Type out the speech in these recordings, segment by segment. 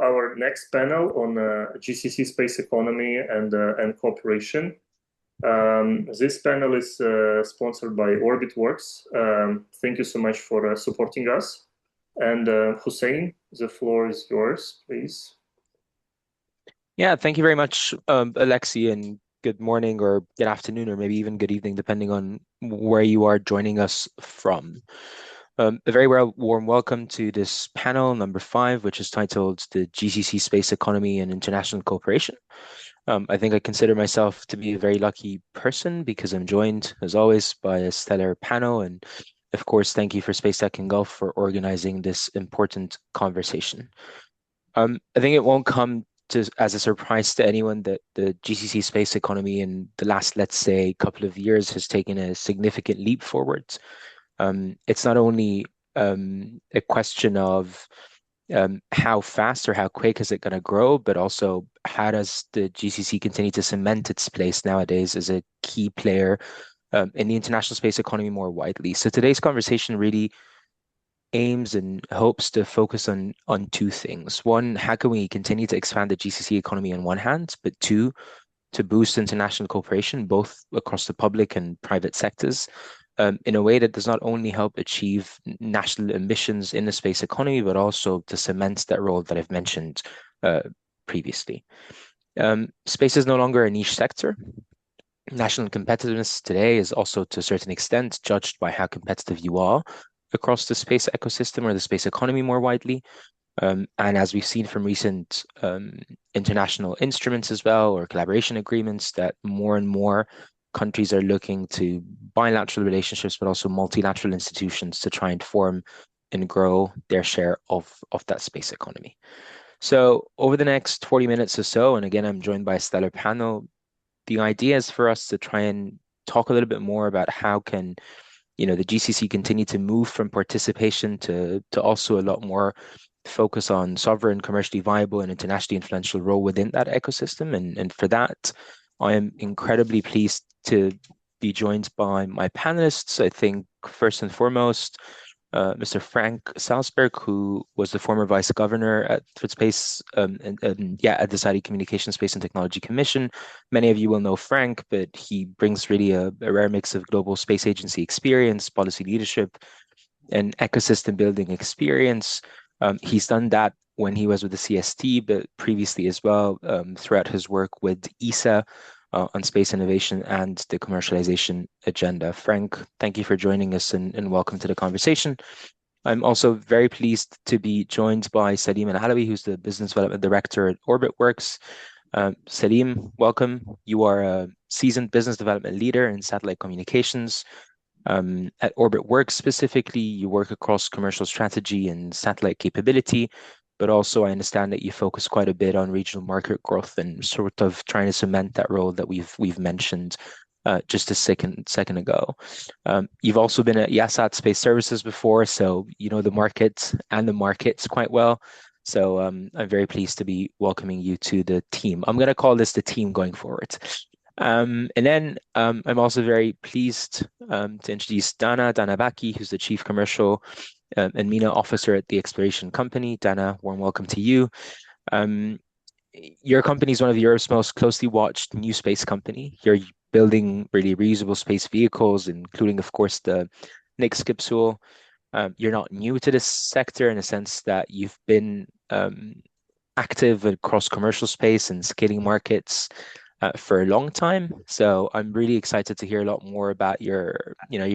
Our next panel on GCC space economy and cooperation. This panel is sponsored by OrbitWorks. Thank you so much for supporting us. And Hussein, the floor is yours, please. Yeah, thank you very much, Alexi, and good morning or good afternoon or maybe even good evening, depending on where you are joining us from. A very warm welcome to this panel number 5, which is titled The GCC Space Economy and International Cooperation. I think I consider myself to be a very lucky person because I'm joined, as always, by a stellar panel. And of course, thank you for SpaceTech and Gulf for organizing this important conversation. I think it won't come as a surprise to anyone that the GCC space economy in the last, let's say, couple of years has taken a significant leap forward. It's not only a question of how fast or how quick is it going to grow, but also how does the GCC continue to cement its place nowadays as a key player in the international space economy more widely. So today's conversation really aims and hopes to focus on two things. One, how can we continue to expand the GCC economy on one hand, but two, to boost international cooperation, both across the public and private sectors, in a way that does not only help achieve national ambitions in the space economy, but also to cement that role that I've mentioned previously. Space is no longer a niche sector. National competitiveness today is also, to a certain extent, judged by how competitive you are across the space ecosystem or the space economy more widely. And as we've seen from recent international instruments as well, or collaboration agreements, that more and more countries are looking to bilateral relationships, but also multilateral institutions to try and form and grow their share of that space economy. So over the next 40 minutes or so, and again, I'm joined by a stellar panel, the idea is for us to try and talk a little bit more about how can the GCC continue to move from participation to also a lot more focus on sovereign, commercially viable, and internationally influential role within that ecosystem. And for that, I am incredibly pleased to be joined by my panelists. I think first and foremost, Mr. Frank Salzberg, who was the former vice governor at Space, at the Saudi Communications, Space and Technology Commission. Many of you will know Frank, but he brings really a rare mix of global space agency experience, policy leadership, and ecosystem building experience. He's done that when he was with the CST, but previously as well throughout his work with ESA on space innovation and the commercialization agenda. Frank, thank you for joining us and welcome to the conversation. I'm also very pleased to be joined by Salim Al-Halabi, who's the Business Development Director at OrbitWorks. Salim, welcome. You are a seasoned business development leader in satellite communications. At OrbitWorks specifically, you work across commercial strategy and satellite capability, but also I understand that you focus quite a bit on regional market growth and sort of trying to cement that role that we've mentioned just a second ago. You've also been at Yasat Space Services before, so you know the market and the markets quite well. So I'm very pleased to be welcoming you to the team. I'm going to call this the team going forward. And then I'm also very pleased to introduce Dana Baki, who's the Chief Commercial and MENA Officer at the Exploration Company. Dana, warm welcome to you. Your company is one of Europe's most closely watched new space company. You're building really reusable space vehicles, including, of course, the Nix capsule. You're not new to this sector in a sense that you've been active across commercial space and scaling markets for a long time. So I'm really excited to hear a lot more about your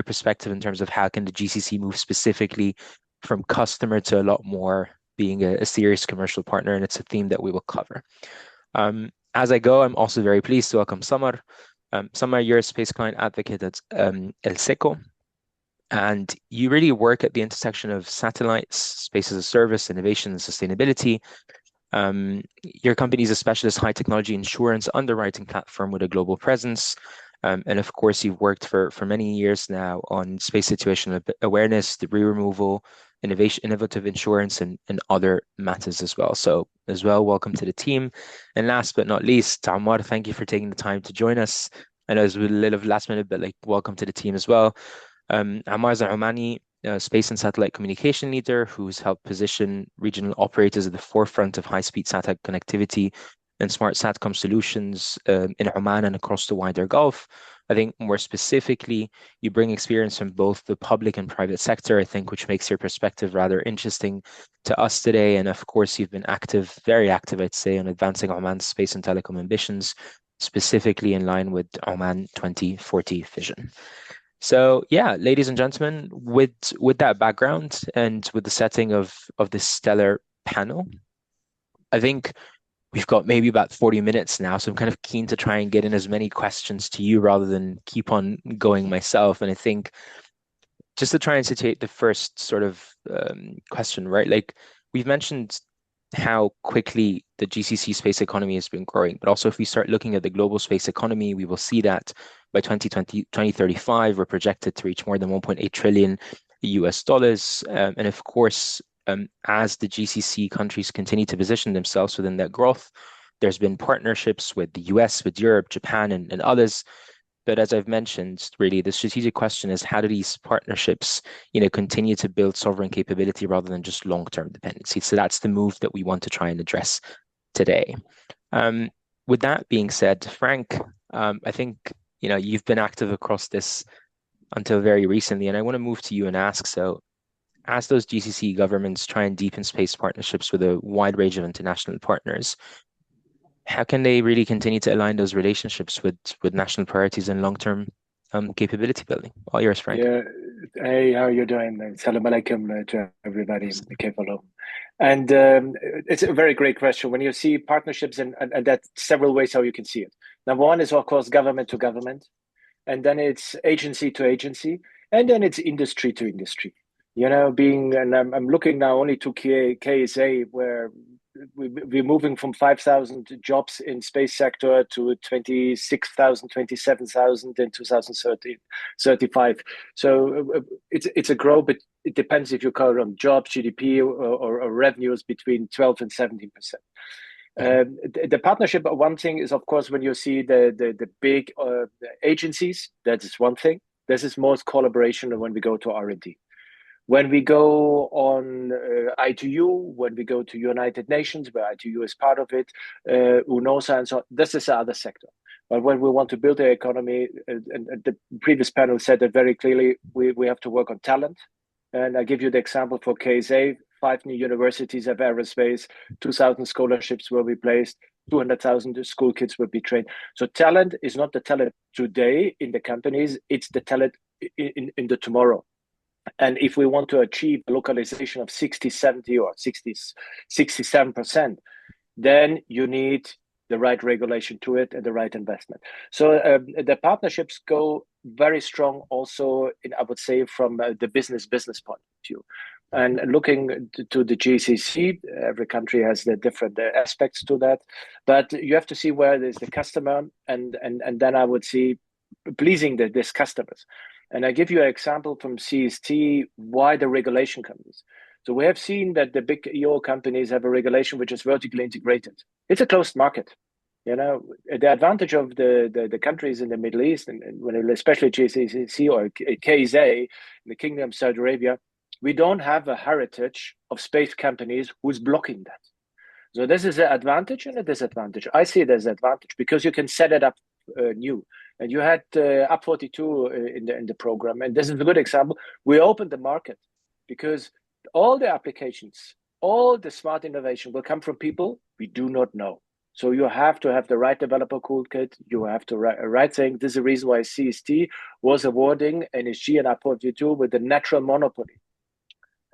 perspective in terms of how can the GCC move specifically from customer to a lot more being a serious commercial partner, and it's a theme that we will cover. As I go, I'm also very pleased to welcome Samar. Samar, you're a space client advocate at El Seco, and you really work at the intersection of satellites, space as a service, innovation, and sustainability. Your company is a specialist high technology insurance underwriting platform with a global presence. And of course, you've worked for many years now on space situational awareness, debris removal, innovative insurance, and other matters as well. So, as well, welcome to the team. And last but not least, Ammar, thank you for taking the time to join us. I know it's a little last minute, but welcome to the team as well. Ammar Omani space and satellite communication leader who's helped position regional operators at the forefront of high-speed satellite connectivity and smart SATCOM solutions in Oman and across the wider Gulf. I think more specifically, you bring experience from both the public and private sector, I think, which makes your perspective rather interesting to us today. And of course, you've been active, very active, I'd say, on advancing Oman's space and telecom ambitions, specifically in line with Oman 2040 vision. So yeah, ladies and gentlemen, with that background and with the setting of this stellar panel, I think we've got maybe about 40 minutes now. So I'm kind of keen to try and get in as many questions to you rather than keep on going myself. And I think just to try and situate the first sort of question, right? Like we've mentioned how quickly the GCC space economy has been growing, but also if we start looking at the global space economy, we will see that by 2035, we're projected to reach more than 1.8 trillion US dollars. And of course, as the GCC countries continue to position themselves within that growth, there's been partnerships with the US, with Europe, Japan, and others. But as I've mentioned, really the strategic question is how do these partnerships, continue to build sovereign capability rather than just long-term dependency? So that's the move that we want to try and address today. With that being said, Frank, I think you've been active across this until very recently, and I want to move to you and ask, so as those GCC governments try and deepen space partnerships with a wide range of international partners, how can they really continue to align those relationships with national priorities and long-term capability building? All yours, Frank. Yeah. Hey, how are you doing? Salam alaikum to everybody. And it's a very great question. When you see partnerships, and that's several ways how you can see it. Number one is, of course, government to government, and then it's agency to agency, and then it's industry to industry. And I'm looking now only to KSA, where we're moving from 5,000 jobs in space sector to 26,000, 27,000 in 2035. So it's a growth, but it depends if you call it on jobs, GDP, or revenues between 12 and 17%. The partnership, one thing is, of course, when you see the big agencies, that is one thing. This is most collaboration when we go to R&D. When we go on ITU, when we go to United Nations, where ITU is part of it, UNOSA and so on, this is the other sector. But when we want to build the economy, and the previous panel said that very clearly, we have to work on talent. And I give you the example for KSA, 5 new universities have aerospace, 2,000 scholarships will be placed, 200,000 school kids will be trained. So talent is not the talent today in the companies, it's the talent in the tomorrow. And if we want to achieve a localization of 60, 70 or 60, 67%, then you need the right regulation to it and the right investment. So the partnerships go very strong also in, I would say, from the business point of view. And looking to the GCC, every country has the different aspects to that. But you have to see where there's the customer, and then I would see pleasing these customers. And I give you an example from CST, why the regulation comes. So we have seen that the big EO companies have a regulation which is vertically integrated. It's a closed market. The advantage of the countries in the Middle East, and especially GCC or KSA, in the Kingdom of Saudi Arabia, we don't have a heritage of space companies who's blocking that. So this is an advantage and a disadvantage. I see it as an advantage because you can set it up new. And you had Up 42 in the program, and this is a good example. We opened the market because all the applications, all the smart innovation will come from people we do not know. So you have to have the right developer toolkit. You have to right thing. This is the reason why CST was awarding NSG and Up 42 with the natural monopoly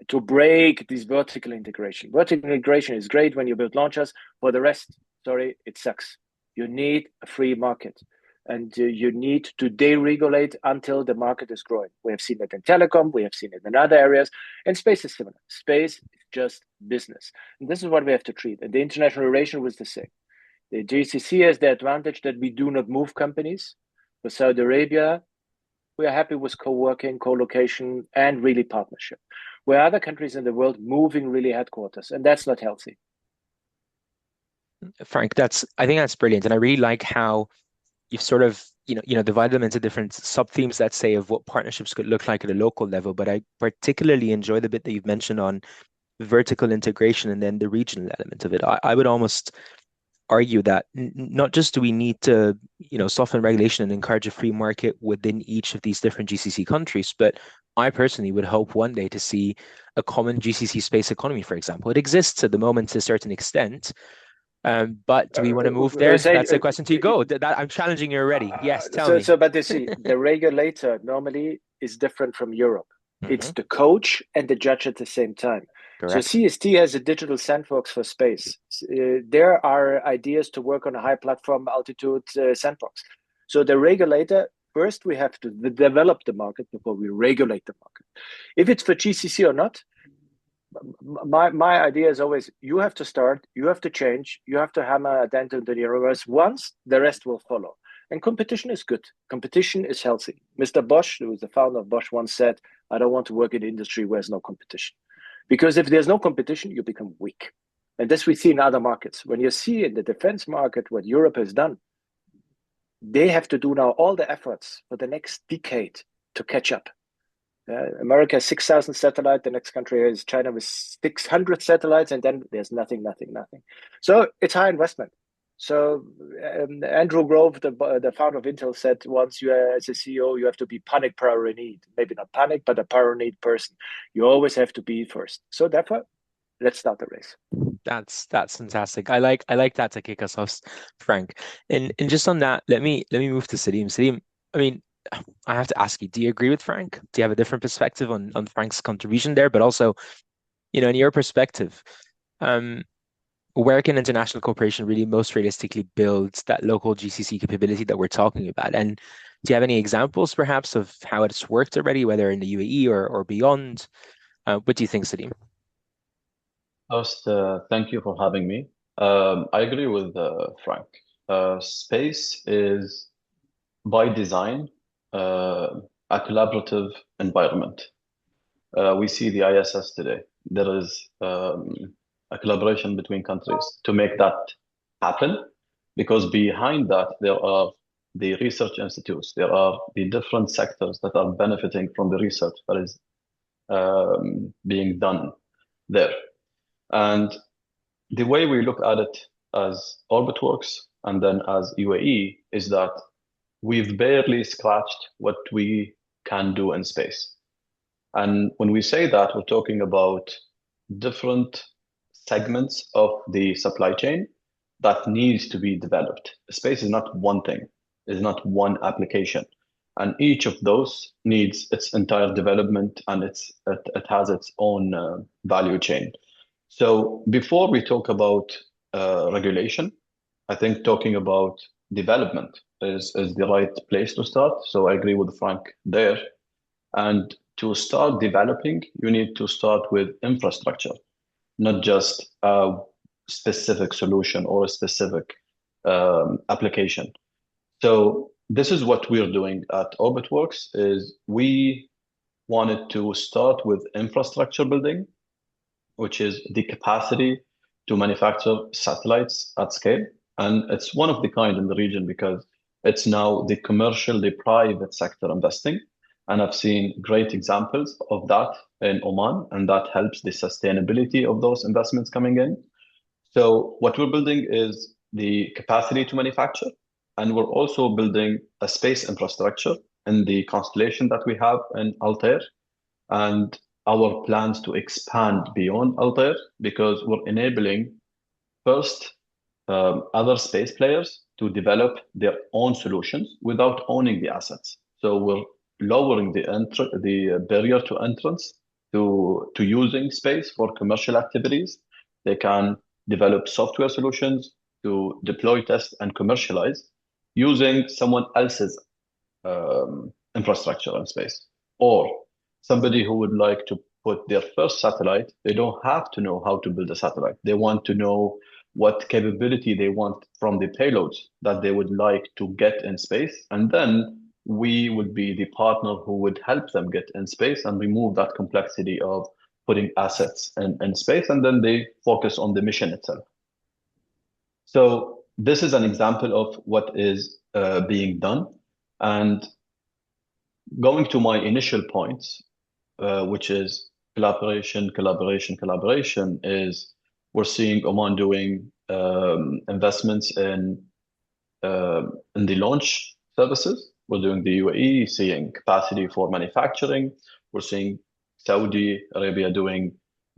to break this vertical integration. Vertical integration is great when you build launchers. For the rest, sorry, it sucks. You need a free market. And you need to deregulate until the market is growing. We have seen it in telecom. We have seen it in other areas. And space is similar. Space is just business. And this is what we have to treat. And the international relation was the same. The GCC has the advantage that we do not move companies. For Saudi Arabia, we are happy with co-working, co-location, and really partnership. Where other countries in the world moving really headquarters. And that's not healthy. Frank, I think that's brilliant. And I really like how you've sort of divide them into different sub-themes, let's say, of what partnerships could look like at a local level. But I particularly enjoy the bit that you've mentioned on vertical integration and then the regional element of it. I would almost argue that not just do we need to, soften regulation and encourage a free market within each of these different GCC countries, but I personally would hope one day to see a common GCC space economy, for example. It exists at the moment to a certain extent, but do we want to move there? That's a question to you. Go. I'm challenging you already. Yes, tell me. But you see, the regulator normally is different from Europe. It's the coach and the judge at the same time. Correct. So CST has a digital sandbox for space. There are ideas to work on a high platform altitude sandbox. So the regulator, first we have to develop the market before we regulate the market. If it's for GCC or not, my idea is always, you have to start, you have to change, you have to hammer a dent into the universe once, the rest will follow. And competition is good. Competition is healthy. Mr. Bosch, who was the founder of Bosch, once said, I don't want to work in an industry where there's no competition. Because if there's no competition, you become weak. And this we see in other markets. When you see in the defense market what Europe has done, they have to do now all the efforts for the next decade to catch up. America has 6,000 satellites. The next country is China with 600 satellites, and then there's nothing. So it's high investment. So Andrew Grove, the founder of Intel, said once, you as a CEO, you have to be panic paranoid. Maybe not panic, but a paranoid person. You always have to be first. So therefore, let's start the race. That's fantastic. I like that to kick us off, Frank. And just on that, let me move to Salim. Salim, I mean, I have to ask you, do you agree with Frank? Do you have a different perspective on Frank's contribution there? But also, in your perspective, where can international cooperation really most realistically build that local GCC capability that we're talking about? And do you have any examples, perhaps, of how it's worked already, whether in the UAE or beyond? What do you think, Salim? First, thank you for having me. I agree with Frank. Space is, by design, a collaborative environment. We see the ISS today. There is a collaboration between countries to make that happen, because behind that there are the research institutes, there are the different sectors that are benefiting from the research that is being done there. And the way we look at it as Orbitworks and then as UAE is that we've barely scratched what we can do in space. And when we say that, we're talking about different segments of the supply chain that needs to be developed. Space is not one thing, is not one application. And each of those needs its entire development, and it has its own value chain. So before we talk about regulation, I think talking about development is the right place to start. So I agree with Frank there. And to start developing, you need to start with infrastructure, not just a specific solution or a specific application. So this is what we're doing at Orbitworks, is we wanted to start with infrastructure building, which is the capacity to manufacture satellites at scale. And it's one of the kind in the region because it's now the commercial, the private sector investing. And I've seen great examples of that in Oman, and that helps the sustainability of those investments coming in. So what we're building is the capacity to manufacture, and we're also building a space infrastructure in the constellation that we have in Altair, and our plans to expand beyond Altair, because we're enabling first other space players to develop their own solutions without owning the assets. So we're lowering the barrier to entrance to using space for commercial activities. They can develop software solutions to deploy, test, and commercialize using someone else's infrastructure in space. Or somebody who would like to put their first satellite, they don't have to know how to build a satellite. They want to know what capability they want from the payloads that they would like to get in space. And then we would be the partner who would help them get in space and remove that complexity of putting assets in space. And then they focus on the mission itself. So this is an example of what is being done. And going to my initial points, which is collaboration, is we're seeing Oman doing investments in the launch services. We're doing the UAE, seeing capacity for manufacturing. We're seeing Saudi Arabia doing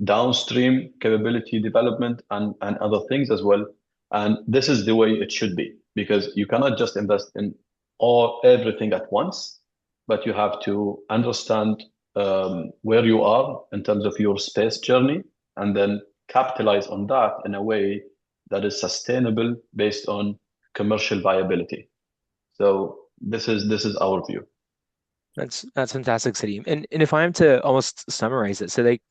downstream capability development and other things as well. And this is the way it should be, because you cannot just invest in everything at once, but you have to understand where you are in terms of your space journey, and then capitalize on that in a way that is sustainable based on commercial viability. So this is our view. That's fantastic, Salim. And if I'm to almost summarize it, so like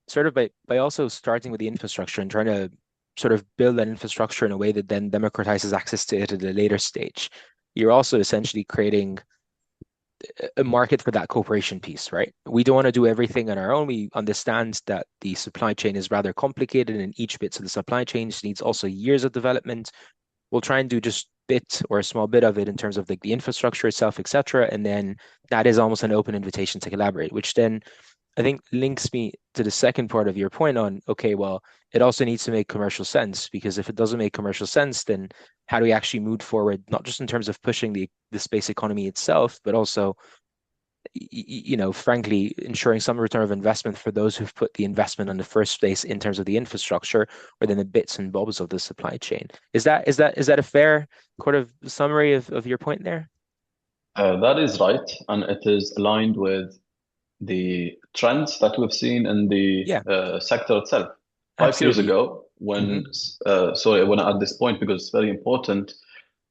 sort of by also starting with the infrastructure and trying to sort of build that infrastructure in a way that then democratizes access to it at a later stage, you're also essentially creating a market for that cooperation piece, right? We don't want to do everything on our own. We understand that the supply chain is rather complicated, and each bit of the supply chain needs also years of development. We'll try and do just bit or a small bit of it in terms of like the infrastructure itself, etc. And then that is almost an open invitation to collaborate, which then I think links me to the second part of your point on, okay, well, it also needs to make commercial sense, because if it doesn't make commercial sense, then how do we actually move forward, not just in terms of pushing the space economy itself, but also, frankly, ensuring some return of investment for those who've put the investment in the first place in terms of the infrastructure or then the bits and bobs of the supply chain. Is that a fair sort of summary of your point there? That is right, and it is aligned with the trends that we've seen in the sector itself. 5 years ago, when sorry, I want to add this point because it's very important.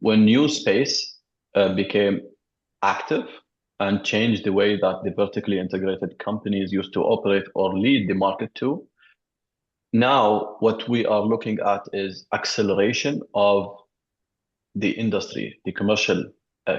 When new space became active and changed the way that the vertically integrated companies used to operate or lead the market to, now what we are looking at is acceleration of the industry, the commercial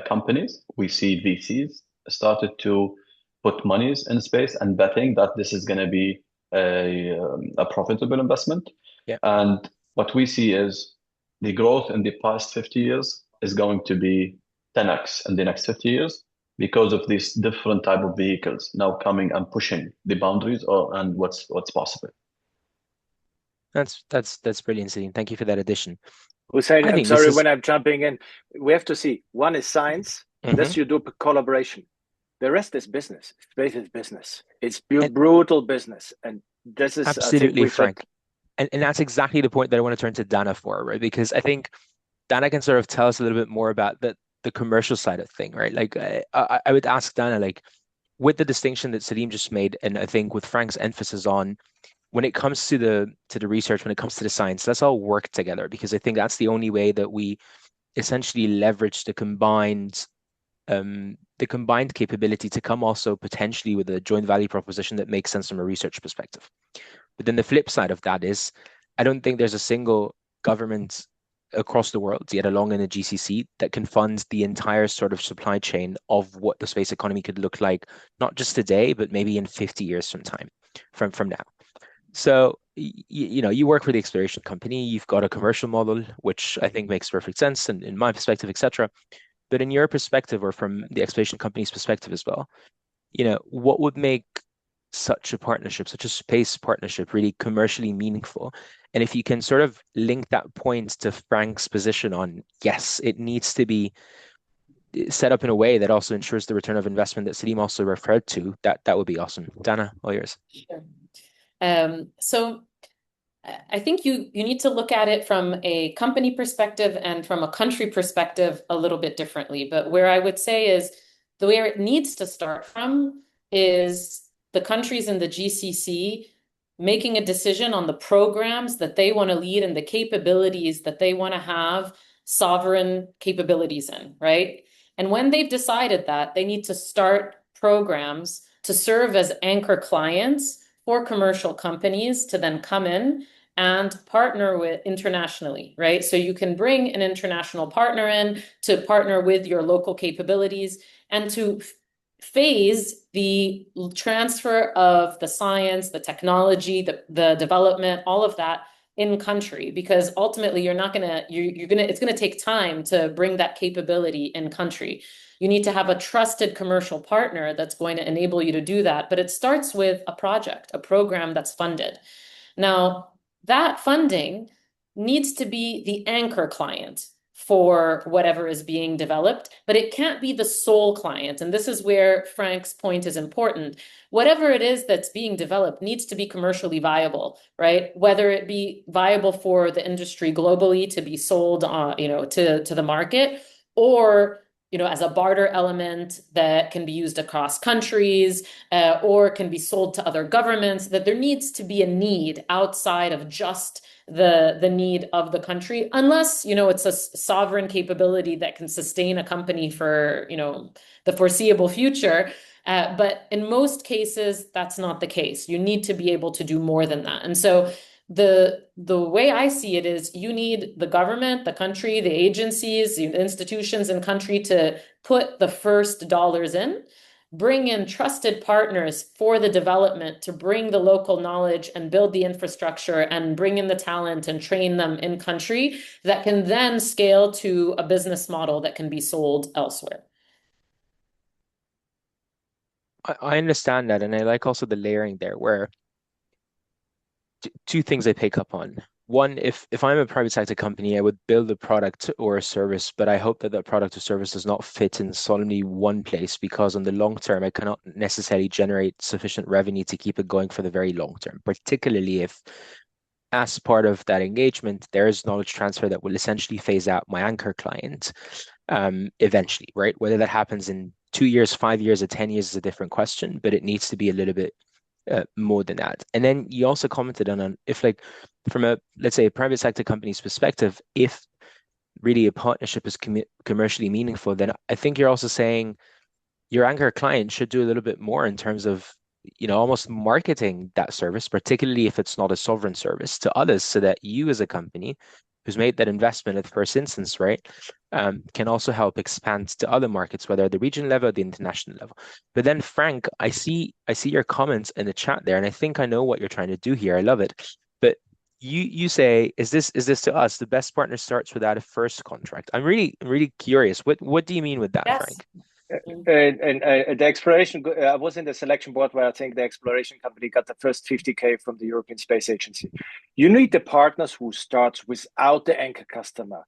companies. We see VCs started to put monies in space and betting that this is going to be a profitable investment. Yeah. And what we see is the growth in the past 50 years is going to be 10x in the next 50 years because of these different type of vehicles now coming and pushing the boundaries and what's possible. That's brilliant, Salim. Thank you for that addition. Hussain, I'm sorry when I'm jumping in. We have to see. One is science. This you do collaboration. The rest is business. Space is business. It's brutal business, and this is absolutely frank. And that's exactly the point that I want to turn to Dana for, right? Because I think Dana can sort of tell us a little bit more about the commercial side of thing, right? Like I would ask Dana, like, with the distinction that Salim just made, and I think with Frank's emphasis on when it comes to the research, when it comes to the science, let's all work together, because I think that's the only way that we essentially leverage the combined capability to come also potentially with a joint value proposition that makes sense from a research perspective. But then the flip side of that is, I don't think there's a single government across the world, yet along in the GCC, that can fund the entire sort of supply chain of what the space economy could look like, not just today, but maybe in 50 years from now. So, you work for the exploration company, you've got a commercial model, which I think makes perfect sense, and in my perspective, etc. But in your perspective, or from the exploration company's perspective as well, what would make such a partnership, such a space partnership, really commercially meaningful? And if you can sort of link that point to Frank's position on, yes, it needs to be set up in a way that also ensures the return of investment that Salim also referred to, that would be awesome. Dana, all yours. Sure. So I think you need to look at it from a company perspective and from a country perspective a little bit differently. But where I would say is the way it needs to start from is the countries in the GCC making a decision on the programs that they want to lead and the capabilities that they want to have sovereign capabilities in, right? And when they've decided that, they need to start programs to serve as anchor clients for commercial companies to then come in and partner with internationally, right? So you can bring an international partner in to partner with your local capabilities and to phase the transfer of the science, the technology, the development, all of that in country, because ultimately it's going to take time to bring that capability in country. You need to have a trusted commercial partner that's going to enable you to do that. But it starts with a project, a program that's funded. Now, that funding needs to be the anchor client for whatever is being developed, but it can't be the sole client. And this is where Frank's point is important. Whatever it is that's being developed needs to be commercially viable, right? Whether it be viable for the industry globally to be sold, to the market, or as a barter element that can be used across countries, or can be sold to other governments. That there needs to be a need outside of just the need of the country, unless it's a sovereign capability that can sustain a company for the foreseeable future. But in most cases, that's not the case. You need to be able to do more than that. And so the way I see it is you need the government, the country, the agencies, the institutions in country to put the first dollars in, bring in trusted partners for the development to bring the local knowledge and build the infrastructure and bring in the talent and train them in country that can then scale to a business model that can be sold elsewhere. I understand that, and I like also the layering there, where two things I pick up on. One, if I'm a private sector company, I would build a product or a service, but I hope that product or service does not fit in solely one place, because on the long term, I cannot necessarily generate sufficient revenue to keep it going for the very long term, particularly if as part of that engagement, there is knowledge transfer that will essentially phase out my anchor client eventually, right? Whether that happens in 2 years, 5 years, or 10 years is a different question, but it needs to be a little bit more than that. And then you also commented on if, like, from let's say a private sector company's perspective, if really a partnership is commercially meaningful, then I think you're also saying your anchor client should do a little bit more in terms of almost marketing that service, particularly if it's not a sovereign service, to others, so that you as a company who's made that investment at the first instance, right, can also help expand to other markets, whether at the regional level or the international level. But then, Frank, I see your comments in the chat there, and I think I know what you're trying to do here. I love it. But you say, is this to us the best partner starts without a first contract? I'm really curious. What do you mean with that, Yes. Frank? And the exploration, I was in the selection board where I think the exploration company got the first 50K from the European Space Agency. You need the partners who starts without the anchor customer.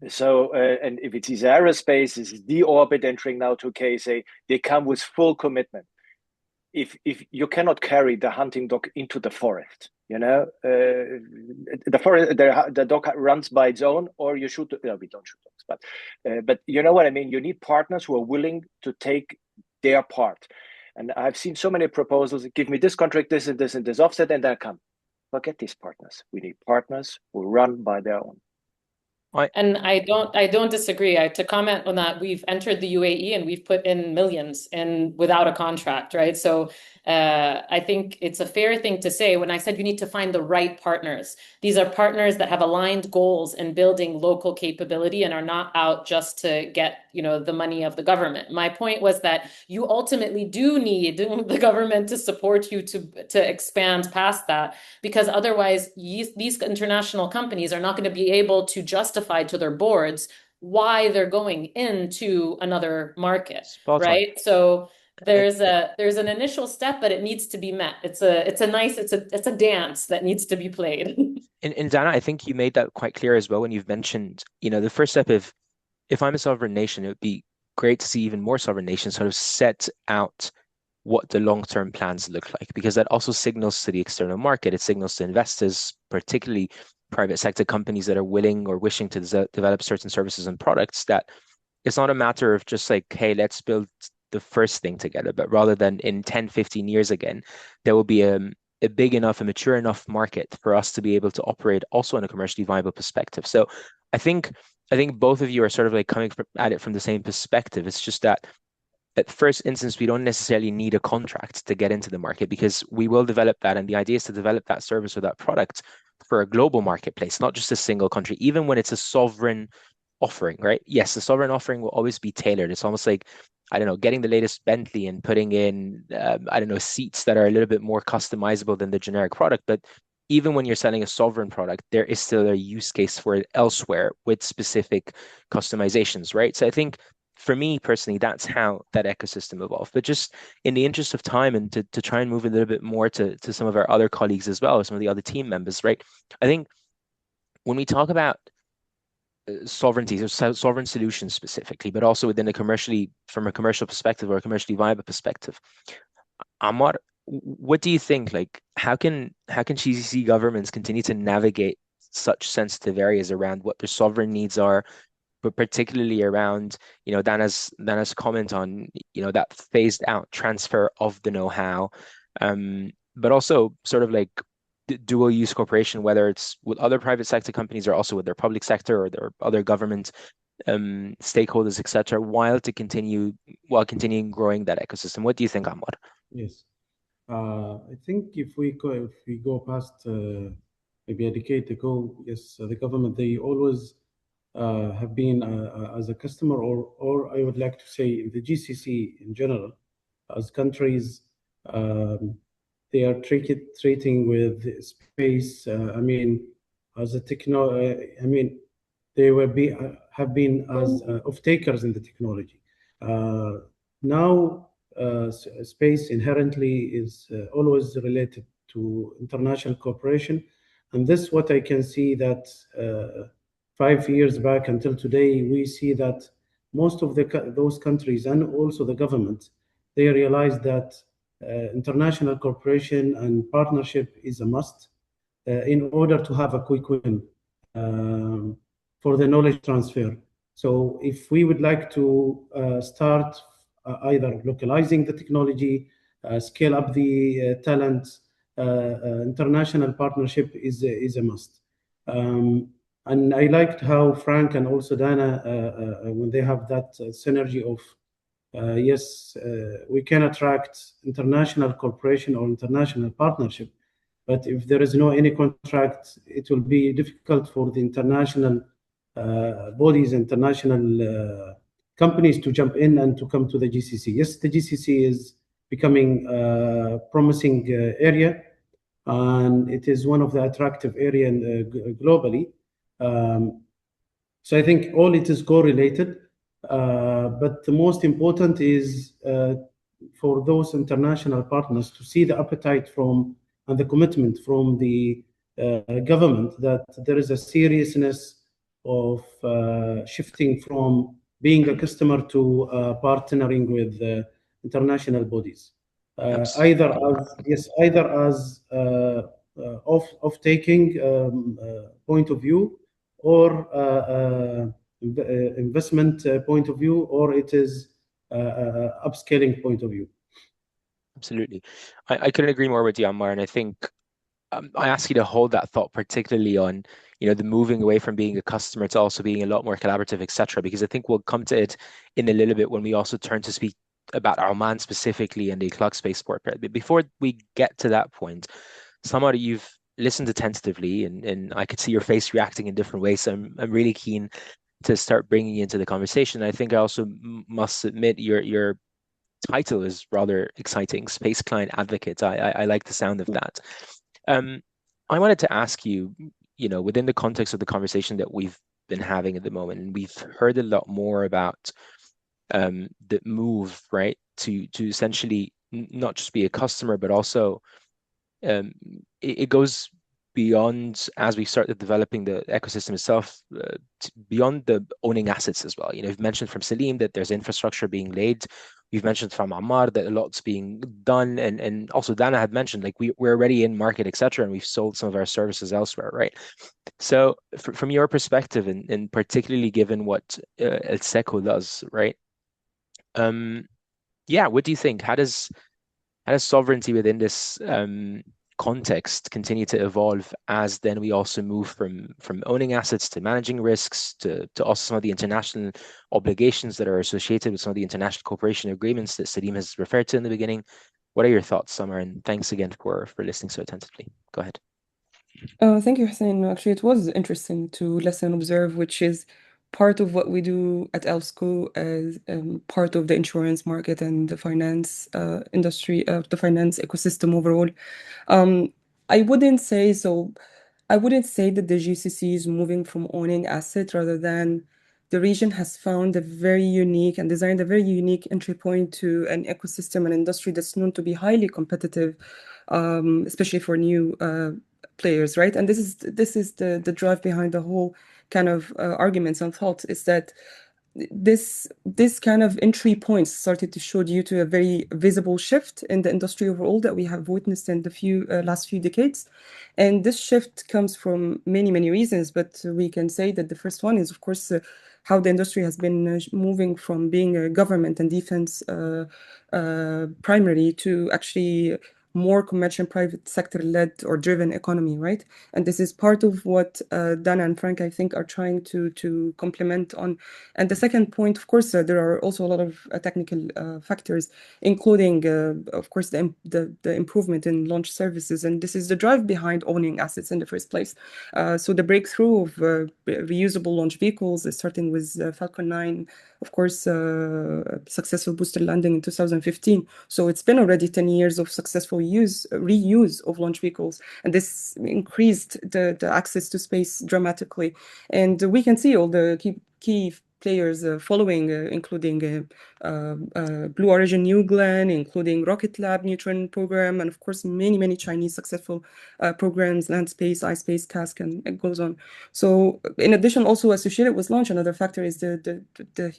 So, and if it is aerospace, it's the orbit entering now to KSA, they come with full commitment. If you cannot carry the hunting dog into the forest, the forest, the dog runs by its own, or you shoot. No, we don't shoot dogs, but you know what I mean. You need partners who are willing to take their part. And I've seen so many proposals. Give me this contract, this and this and this offset, and then come. Forget these partners. We need partners who run by their own. And I don't disagree. To comment on that, we've entered the UAE and we've put in millions and without a contract, right? So I think it's a fair thing to say when I said you need to find the right partners. These are partners that have aligned goals in building local capability and are not out just to get, the money of the government. My point was that you ultimately do need the government to support you to expand past that, because otherwise these international companies are not going to be able to justify to their boards why they're going into another market, right? So there's an initial step, but it needs to be met. It's a dance that needs to be played. And Dana, I think you made that quite clear as well when you've mentioned, the first step, if I'm a sovereign nation, it would be great to see even more sovereign nations sort of set out what the long-term plans look like, because that also signals to the external market. It signals to investors, particularly private sector companies that are willing or wishing to develop certain services and products, that it's not a matter of just like, hey, let's build the first thing together, but rather than in 10, 15 years again, there will be a big enough, a mature enough market for us to be able to operate also in a commercially viable perspective. So I think both of you are sort of like coming at it from the same perspective. It's just that at first instance, we don't necessarily need a contract to get into the market, because we will develop that. And the idea is to develop that service or that product for a global marketplace, not just a single country, even when it's a sovereign offering, right? Yes, the sovereign offering will always be tailored. It's almost like, I don't know, getting the latest Bentley and putting in, seats that are a little bit more customizable than the generic product. But even when you're selling a sovereign product, there is still a use case for it elsewhere with specific customizations, right? So I think for me personally, that's how that ecosystem evolved. But just in the interest of time and to try and move a little bit more to some of our other colleagues as well, some of the other team members, right? I think when we talk about sovereignty or sovereign solutions specifically, but also within from a commercial perspective or a commercially viable perspective, Ammar, what do you think? Like, how can GCC governments continue to navigate such sensitive areas around what their sovereign needs are, but particularly around, Dana's comment on, that phased out transfer of the know-how, but also sort of like dual use cooperation, whether it's with other private sector companies or also with their public sector or their other government stakeholders, etc., while continuing growing that ecosystem. What do you think, Ahmad? Yes. I think if we go past maybe a decade ago, yes, the government, they always have been as a customer, or I would like to say the GCC in general, as countries, they are treating with space. I mean, as a they have been as off-takers in the technology. Now, space inherently is always related to international cooperation, and this what I can see that 5 years back until today, we see that most of those countries and also the government, they realize that international cooperation and partnership is a must in order to have a quick win for the knowledge transfer. So if we would like to start either localizing the technology, scale up the talent, international partnership is a must. And I liked how Frank and also Dana, when they have that synergy of, yes, we can attract international cooperation or international partnership, but if there is no any contract, it will be difficult for the international bodies, international companies to jump in and to come to the GCC. Yes, the GCC is becoming a promising area, and it is one of the attractive areas globally. So I think all it is correlated, but the most important is for those international partners to see the appetite from and the commitment from the government that there is a seriousness of shifting from being a customer to partnering with international bodies, either as off taking point of view, or investment point of view, or it is upscaling point of view. Absolutely. I couldn't agree more with you, Ammar, and I think I ask you to hold that thought, particularly on the moving away from being a customer to also being a lot more collaborative, etc. Because I think we'll come to it in a little bit when we also turn to speak about Oman specifically and the Cloud Spaceport. But before we get to that point, Samar, you've listened attentively, and I could see your face reacting in different ways. So I'm really keen to start bringing you into the conversation. I think I also must admit your title is rather exciting, Space Client Advocate. I like the sound of that. I wanted to ask you, within the context of the conversation that we've been having at the moment, and we've heard a lot more about the move, right, to essentially not just be a customer, but also it goes beyond, as we started developing the ecosystem itself, beyond the owning assets as well. You've mentioned from Salim that there's infrastructure being laid. You've mentioned from Ammar that a lot's being done, and also Dana had mentioned like we're already in market, etc., and we've sold some of our services elsewhere, right? So from your perspective, and particularly given what El Seco does, right? Yeah, what do you think? How does sovereignty within this context continue to evolve as then we also move from owning assets to managing risks to also some of the international obligations that are associated with some of the international cooperation agreements that Salim has referred to in the beginning? What are your thoughts, Samar? And thanks again for listening so attentively. Go ahead. Thank you, Hussain. Actually, it was interesting to listen and observe, which is part of what we do at ELSCO as part of the insurance market and the finance industry, the finance ecosystem overall. I wouldn't say so. I wouldn't say that the GCC is moving from owning assets rather than the region has found a very unique and designed a very unique entry point to an ecosystem and industry that's known to be highly competitive, especially for new players, right? And this is the drive behind the whole kind of arguments and thoughts, is that this kind of entry points started to show due to a very visible shift in the industry overall that we have witnessed in the last few decades. And this shift comes from many reasons, but we can say that the first one is, of course, how the industry has been moving from being a government and defense primary to actually more commercial private sector led or driven economy, right? And this is part of what Dana and Frank, I think, are trying to complement on. And the second point, of course, there are also a lot of technical factors, including, of course, the improvement in launch services. And this is the drive behind owning assets in the first place. So the breakthrough of reusable launch vehicles, starting with Falcon 9, of course, successful booster landing in 2015. So it's been already 10 years of successful reuse of launch vehicles, and this increased the access to space dramatically. And we can see all the key players following, including Blue Origin New Glenn, including Rocket Lab Neutron program, and of course many Chinese successful programs, Land Space, iSpace, CASC, and it goes on. So in addition, also associated with launch, another factor is the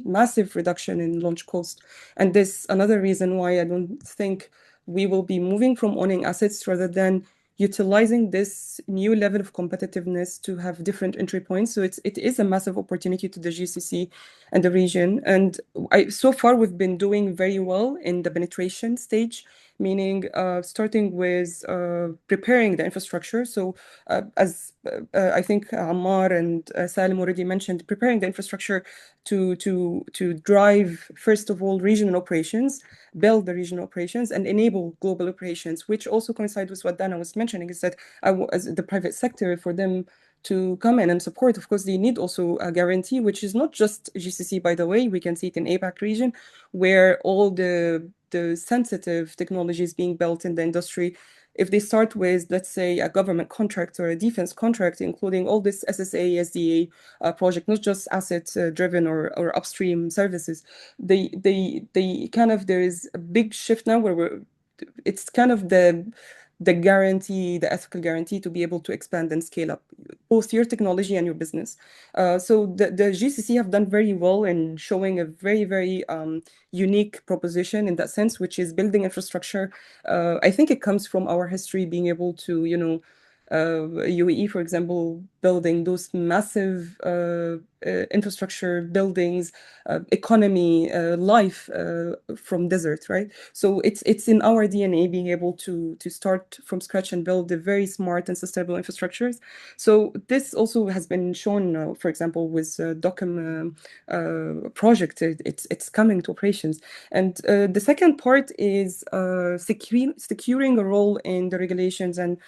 massive reduction in launch cost. And this another reason why I don't think we will be moving from owning assets rather than utilizing this new level of competitiveness to have different entry points. So it is a massive opportunity to the GCC and the region. And so far we've been doing very well in the penetration stage, meaning starting with preparing the infrastructure. So as I think Ammar and Salim already mentioned, preparing the infrastructure to drive, first of all, regional operations, build the regional operations, and enable global operations, which also coincides with what Dana was mentioning, is that as the private sector, for them to come in and support, of course, they need also a guarantee, which is not just GCC, by the way. We can see it in APAC region, where all the sensitive technologies being built in the industry, if they start with, let's say, a government contract or a defense contract, including all this SSA, SDA project, not just asset driven or upstream services, they kind of, there is a big shift now where it's kind of the guarantee, the ethical guarantee to be able to expand and scale up both your technology and your business. So the GCC have done very well in showing a very unique proposition in that sense, which is building infrastructure. I think it comes from our history, being able to, UAE, for example, building those massive infrastructure buildings, economy, life from desert, right? So it's in our DNA being able to start from scratch and build the very smart and sustainable infrastructures. So this also has been shown, for example, with DOCM project. It's coming to operations. And the second part is securing a role in the regulations and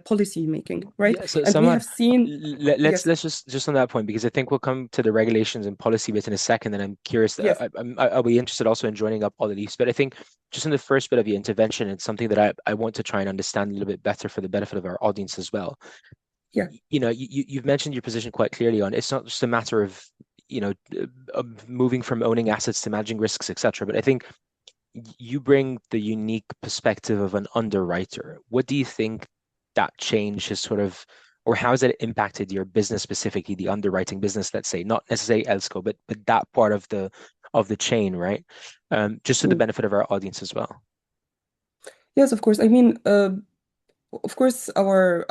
policy making, right? Yeah, so and we have seen. let's just on that point, because I think we'll come to the regulations and policy bit in a second, and I'm curious. Yes. I'll be interested also in joining up all of these, but I think just in the first bit of your intervention, it's something that I want to try and understand a little bit better for the benefit of our audience as well. Yeah. You've mentioned your position quite clearly on it's not just a matter of of moving from owning assets to managing risks, etc. But I think you bring the unique perspective of an underwriter. What do you think that change has sort of, or how has it impacted your business, specifically the underwriting business, let's say, not necessarily ELSCO, but that part of the chain, right? Just to the benefit of our audience as well. Yes, of course. I mean, of course, our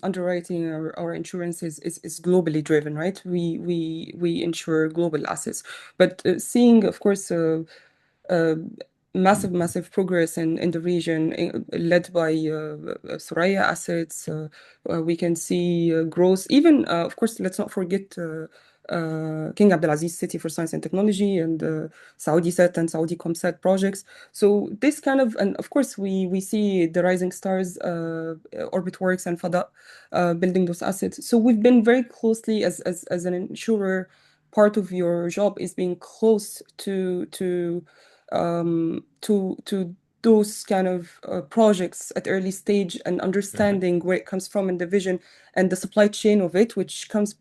underwriting, our insurance is globally driven, right? We insure global assets, but seeing, of course, massive progress in the region, led by Thuraya assets. We can see growth. Even, of course, let's not forget King Abdulaziz City for Science and Technology and Saudi Set and Saudi Comsat projects. So this kind of, and of course, we see the Rising Stars, Orbitworks and Fada building those assets. So we've been very closely as an insurer. Part of your job is being close to those kind of projects at early stage and understanding where it comes from and the vision and the supply chain of it, which comes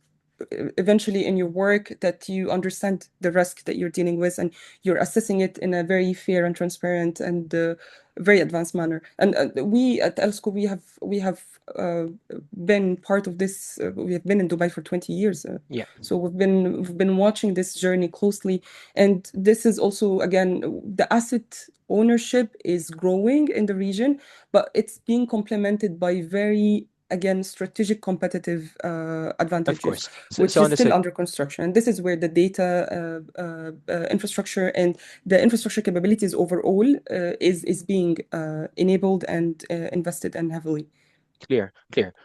eventually in your work that you understand the risk that you're dealing with and you're assessing it in a very fair and transparent and very advanced manner. And we at ELSCO, we have been part of this. We have been in Dubai for 20 years. Yeah. So we've been watching this journey closely, and this is also, again, the asset ownership is growing in the region, but it's being complemented by very, again, strategic competitive advantages, Of course. which is still under construction. And this is where the data infrastructure and the infrastructure capabilities overall is being enabled and invested in heavily. Clear.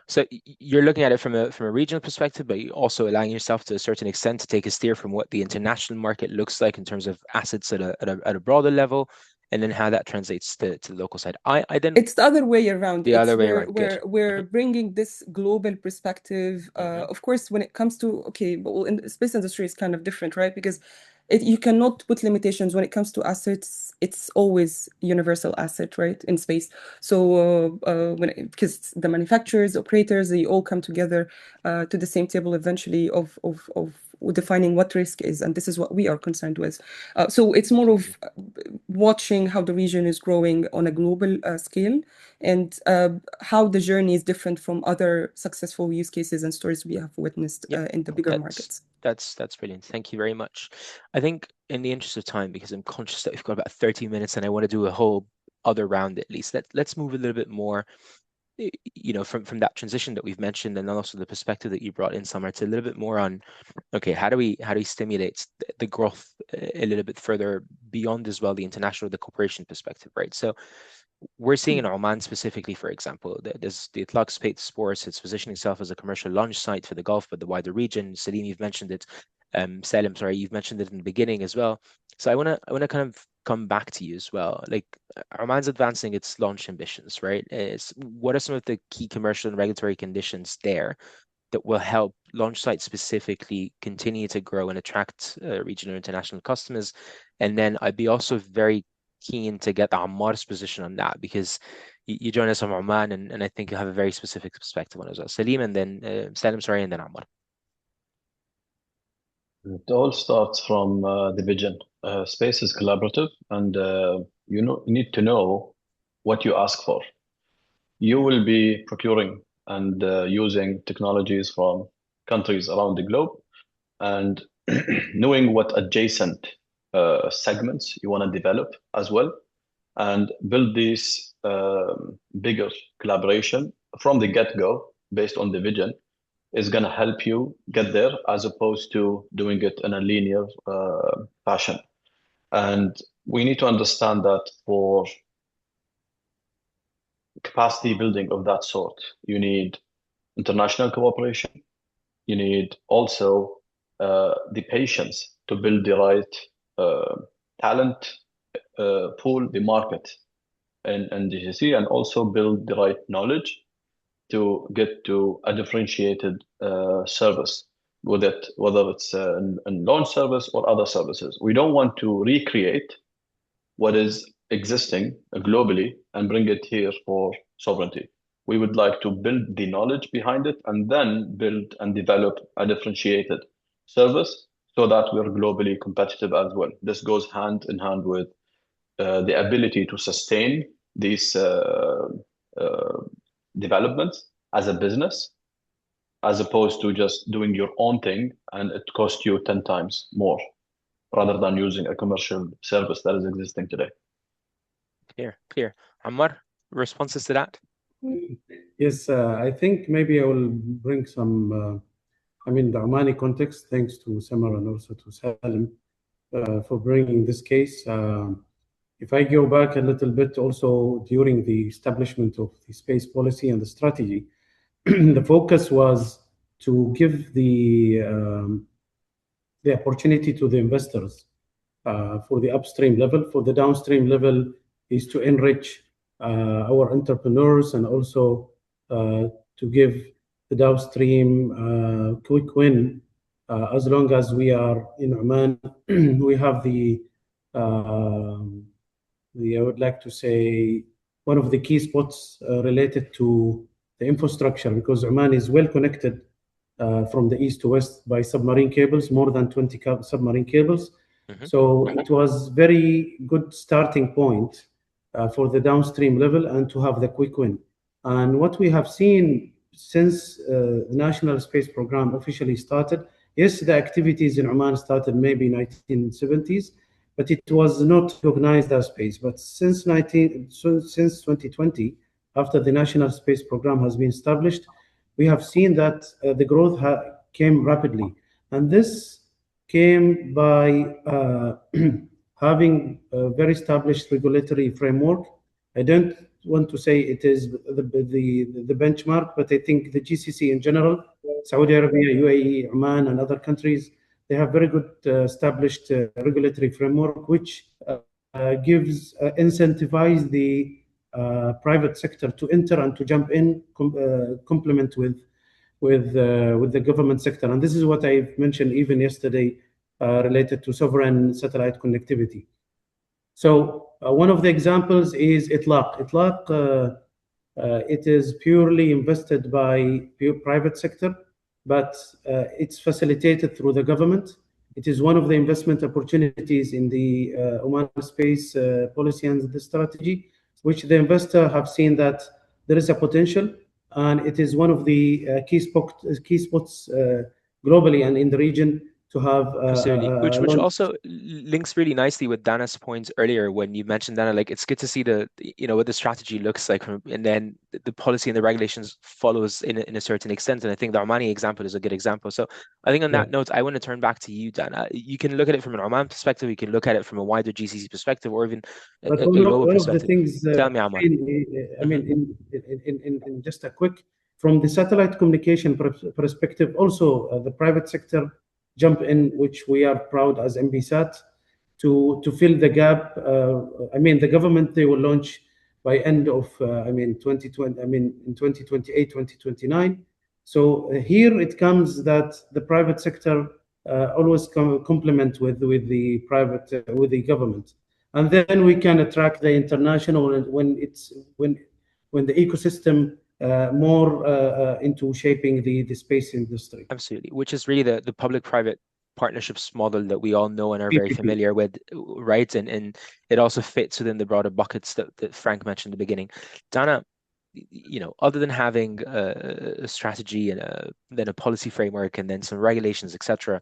So you're looking at it from a regional perspective, but you're also allowing yourself to a certain extent to take a steer from what the international market looks like in terms of assets at a broader level, and then how that translates to the local side. It's the other way around. Other way around. We're bringing this global perspective. Of course, when it comes to, well, in the space industry is kind of different, right? Because you cannot put limitations when it comes to assets. It's always universal asset, right, in space. So because the manufacturers, operators, they all come together to the same table eventually of defining what risk is, and this is what we are concerned with. So it's more of watching how the region is growing on a global scale, and how the journey is different from other successful use cases and stories we have witnessed in the bigger markets. That's brilliant. Thank you very much. I think in the interest of time, because I'm conscious that we've got about 30 minutes and I want to do a whole other round at least, let's move a little bit more, from that transition that we've mentioned, and then also the perspective that you brought in, Samar, to a little bit more on, how do we stimulate the growth a little bit further beyond as well the international, the cooperation perspective, right? So we're seeing in Oman specifically, for example, there's the Itlaq Space Sports. It's positioning itself as a commercial launch site for the Gulf, but the wider region. Salim, you've mentioned it. Salim, sorry, you've mentioned it in the beginning as well. So I wanna kind of come back to you as well. Like, Oman's advancing its launch ambitions, right? What are some of the key commercial and regulatory conditions there that will help launch sites specifically continue to grow and attract regional and international customers? And then I'd be also very keen to get Ammar's position on that, because you join us from Oman, and I think you have a very specific perspective on it as well. Salim, and then Salim, sorry, and then Ammar. It all starts from the vision. Space is collaborative, and you need to know what you ask for. You will be procuring and using technologies from countries around the globe, and knowing what adjacent segments you want to develop as well, and build this bigger collaboration from the get-go based on the vision is going to help you get there, as opposed to doing it in a linear fashion. And we need to understand that for capacity building of that sort, you need international cooperation. You need also the patience to build the right talent pool, the market and GCC, and also build the right knowledge to get to a differentiated service with it, whether it's a launch service or other services. We don't want to recreate what is existing globally and bring it here for sovereignty. We would like to build the knowledge behind it and then build and develop a differentiated service so that we're globally competitive as well. This goes hand in hand with the ability to sustain these developments as a business, as opposed to just doing your own thing and it costs you 10 times more, rather than using a commercial service that is existing today. Clear. Ammar, responses to that? Yes, I think maybe I will bring some, the Omani context, thanks to Samar and also to Salim for bringing this case. If I go back a little bit, also during the establishment of the space policy and the strategy, the focus was to give the opportunity to the investors for the upstream level. For the downstream level is to enrich our entrepreneurs, and also to give the downstream quick win. As long as we are in Oman, we have I would like to say, one of the key spots related to the infrastructure, because Oman is well connected from the east to west by submarine cables, more than 20 submarine cables. So it was very good starting point for the downstream level and to have the quick win. And what we have seen since the National Space Program officially started, yes, the activities in Oman started maybe 1970s, but it was not recognized as space. But since 2020, after the National Space Program has been established, we have seen that the growth came rapidly. And this came by having a very established regulatory framework. I don't want to say it is the benchmark, but I think the GCC in general, Saudi Arabia, UAE, Oman, and other countries, they have very good established regulatory framework, which incentivize the private sector to enter and to jump in, complement with the government sector. And this is what I mentioned even yesterday related to sovereign satellite connectivity. So one of the examples is Itlaq. Itlaq, it is purely invested by private sector, but it's facilitated through the government. It is one of the investment opportunities in the Oman space policy and the strategy, which the investor have seen that there is a potential, and it is one of the key spots globally and in the region to have absolutely, which also links really nicely with Dana's points earlier when you mentioned, Dana, like it's good to see the what the strategy looks like and then the policy and the regulations follows in a certain extent. And I think the Omani example is a good example. So I think on that note, I want to turn back to you, Dana. You can look at it from an Oman perspective, you can look at it from a wider GCC perspective, or even a global perspective. Tell me, Omar. I mean, in just a quick, from the satellite communication perspective, also the private sector jump in, which we are proud as MBSAT to fill the gap. I mean, the government, they will launch by end of 2020. I mean, in 2028, 2029. So here it comes that the private sector always complement with the private with the government, and then we can attract the international when the ecosystem more into shaping the space industry. Absolutely, which is really the public-private partnerships model that we all know and are very familiar with, right? And it also fits within the broader buckets that Frank mentioned at the beginning. Dana, other than having a strategy and then a policy framework and then some regulations, etc.,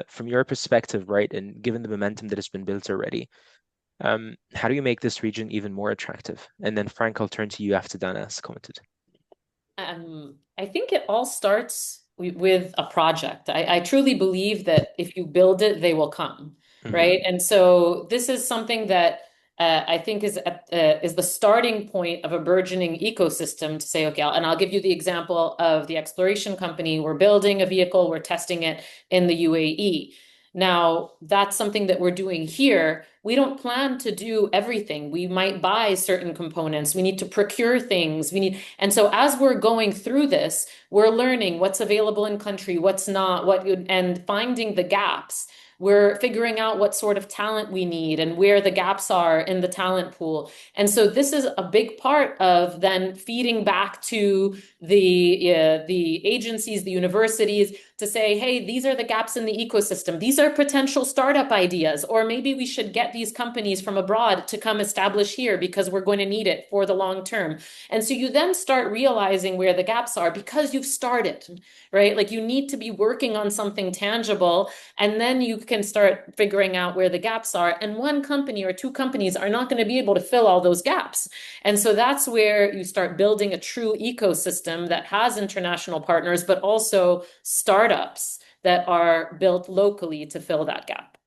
from your perspective, right, and given the momentum that has been built already, how do you make this region even more attractive? And then Frank, I'll turn to you after Dana has commented. I think it all starts with a project. I truly believe that if you build it, they will come, right? And so this is something that I think is the starting point of a burgeoning ecosystem to say, okay, and I'll give you the example of the exploration company. We're building a vehicle, we're testing it in the UAE. Now, that's something that we're doing here. We don't plan to do everything. We might buy certain components. We need to procure things. And so as we're going through this, we're learning what's available in country, what's not, and finding the gaps. We're figuring out what sort of talent we need and where the gaps are in the talent pool. And so this is a big part of then feeding back to the agencies, the universities, to say, hey, these are the gaps in the ecosystem. These are potential startup ideas, or maybe we should get these companies from abroad to come establish here because we're going to need it for the long term. And so you then start realizing where the gaps are because you've started, right? Like you need to be working on something tangible, and then you can start figuring out where the gaps are. And one company or two companies are not going to be able to fill all those gaps. And so that's where you start building a true ecosystem that has international partners, but also startups that are built locally to fill that gap.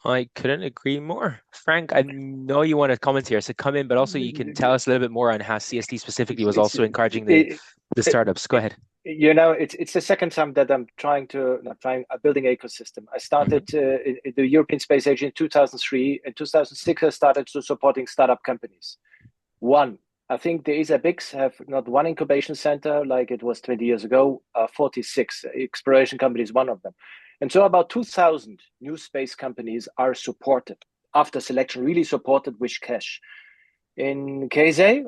I couldn't agree more. Frank, I know you want to comment here, so come in, but also you can tell us a little bit more on how CST specifically was also encouraging the startups. Go ahead. It's the second time that I'm building ecosystem. I started in the European Space Agency in 2003. In 2006, I started supporting startup companies. I think the ESA BICs have not one incubation center like it was 20 years ago, 46 exploration companies, one of them. And so about 2,000 new space companies are supported after selection, really supported with cash. In KSA,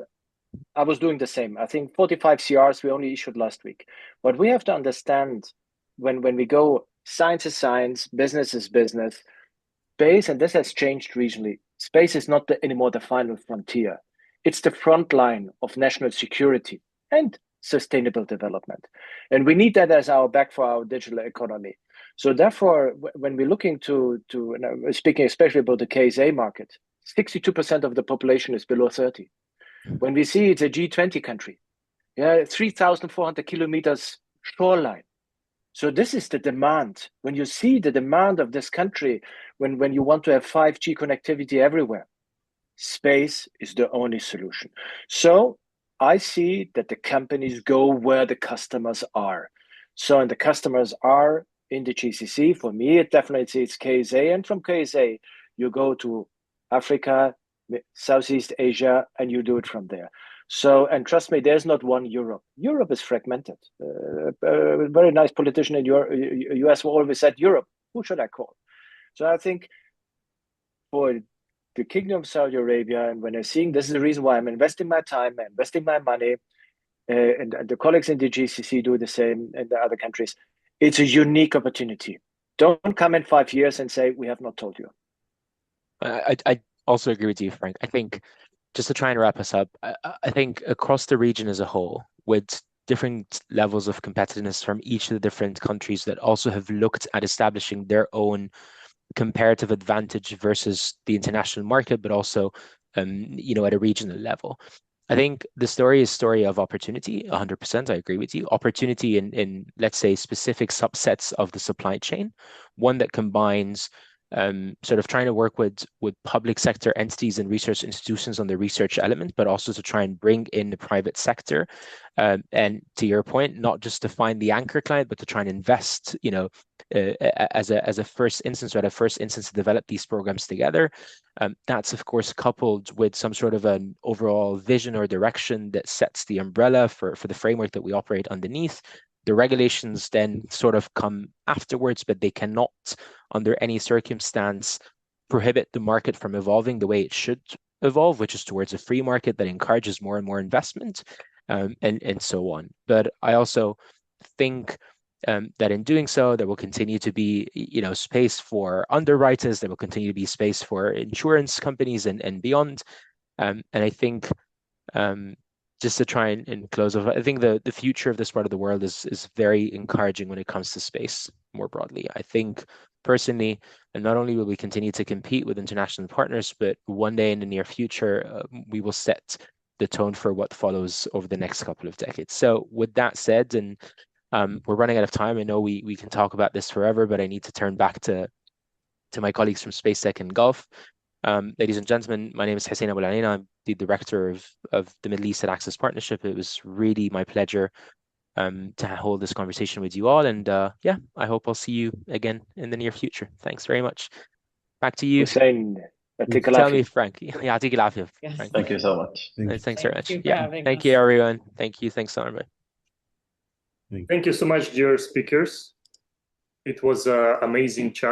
I was doing the same. I think 45 CRs we only issued last week. What we have to understand when we go, science is science, business is business, space, and this has changed regionally. Space is not anymore the final frontier. It's the front line of national security and sustainable development. And we need that as our back for our digital economy. So therefore, when we're looking to speaking especially about the KSA market, 62% of the population is below 30. When we see it's a G20 country, 3,400 kilometers shoreline. So this is the demand. When you see the demand of this country, when you want to have 5G connectivity everywhere, space is the only solution. So I see that the companies go where the customers are. So, and the customers are in the GCC. For me, it definitely it's KSA. And from KSA, you go to Africa, Southeast Asia, and you do it from there. So, and trust me, there's not one Europe. Europe is fragmented. A very nice politician in US always said, Europe, who should I call? So I think for the Kingdom of Saudi Arabia, and when I'm seeing, this is the reason why I'm investing my time, investing my money, and the colleagues in the GCC do the same in the other countries. It's a unique opportunity. Don't come in 5 years and say, we have not told you. I also agree with you, Frank. I think just to try and wrap us up, I think across the region as a whole, with different levels of competitiveness from each of the different countries that also have looked at establishing their own comparative advantage versus the international market, but also, at a regional level. I think the story is a story of opportunity, 100%, I agree with you. Opportunity in let's say, specific subsets of the supply chain, one that combines sort of trying to work with public sector entities and research institutions on the research element, but also to try and bring in the private sector. And to your point, not just to find the anchor client, but to try and invest, as a first instance, or at a first instance, to develop these programs together. That's of course coupled with some sort of an overall vision or direction that sets the umbrella for the framework that we operate underneath. The regulations then sort of come afterwards, but they cannot, under any circumstance, prohibit the market from evolving the way it should evolve, which is towards a free market that encourages more and more investment, and so on. But I also think that in doing so, there will continue to be, space for underwriters. There will continue to be space for insurance companies and beyond. And I think, just to try and close off, I think the future of this part of the world is very encouraging when it comes to space more broadly. I think personally, and not only will we continue to compete with international partners, but one day in the near future, we will set the tone for what follows over the next couple of decades. So with that said, and we're running out of time. I know we can talk about this forever, but I need to turn back to my colleagues from SpaceTech and Gulf. Ladies and gentlemen, my name is Hussain Abul-Enein. I'm the director of the Middle East Access Partnership. It was really my pleasure to hold this conversation with you all. And I hope I'll see you again in the near future. Thanks very much. Back to you. Hussain, tell me, Frank. Yeah, Frank. Thank you so much. Thanks very much. Thank you for having Thank us. you, everyone. Thank you. Thanks, everybody. Thank you so much, dear speakers. It was an amazing chat.